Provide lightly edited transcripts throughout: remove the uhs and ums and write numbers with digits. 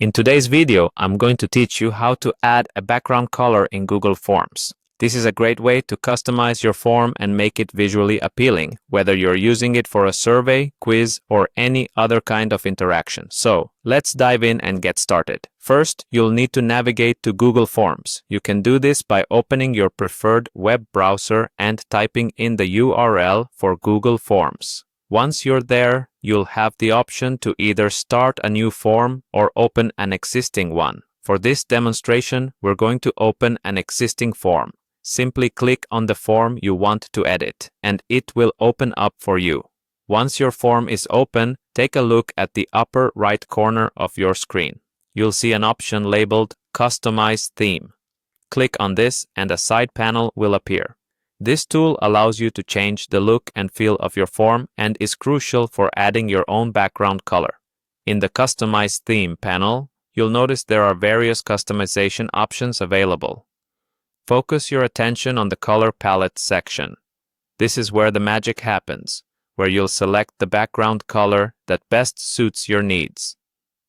In today's video, I'm going to teach you how to add a background color in Google Forms. This is a great way to customize your form and make it visually appealing, whether you're using it for a survey, quiz, or any other kind of interaction. So, let's dive in and get started. First, you'll need to navigate to Google Forms. You can do this by opening your preferred web browser and typing in the URL for Google Forms. Once you're there, you'll have the option to either start a new form or open an existing one. For this demonstration, we're going to open an existing form. Simply click on the form you want to edit, and it will open up for you. Once your form is open, take a look at the upper right corner of your screen. You'll see an option labeled Customize Theme. Click on this and a side panel will appear. This tool allows you to change the look and feel of your form and is crucial for adding your own background color. In the Customize Theme panel, you'll notice there are various customization options available. Focus your attention on the Color Palette section. This is where the magic happens, where you'll select the background color that best suits your needs.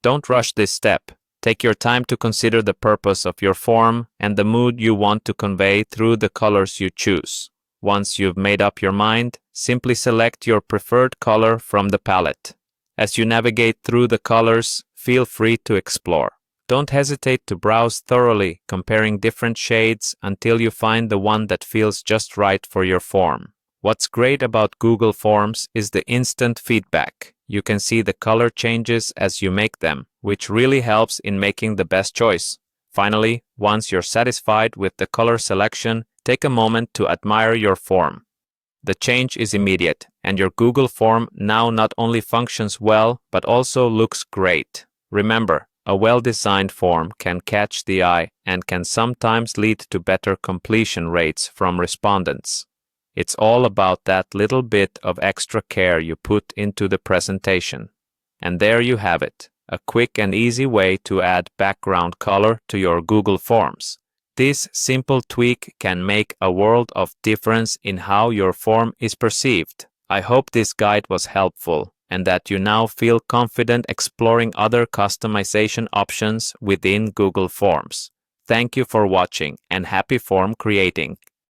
Don't rush this step. Take your time to consider the purpose of your form and the mood you want to convey through the colors you choose. Once you've made up your mind, simply select your preferred color from the palette. As you navigate through the colors, feel free to explore. Don't hesitate to browse thoroughly, comparing different shades until you find the one that feels just right for your form. What's great about Google Forms is the instant feedback. You can see the color changes as you make them, which really helps in making the best choice. Finally, once you're satisfied with the color selection, take a moment to admire your form. The change is immediate, and your Google form now not only functions well, but also looks great. Remember, a well-designed form can catch the eye and can sometimes lead to better completion rates from respondents. It's all about that little bit of extra care you put into the presentation. And there you have it, a quick and easy way to add background color to your Google Forms. This simple tweak can make a world of difference in how your form is perceived. I hope this guide was helpful and that you now feel confident exploring other customization options within Google Forms. Thank you for watching and happy form creating!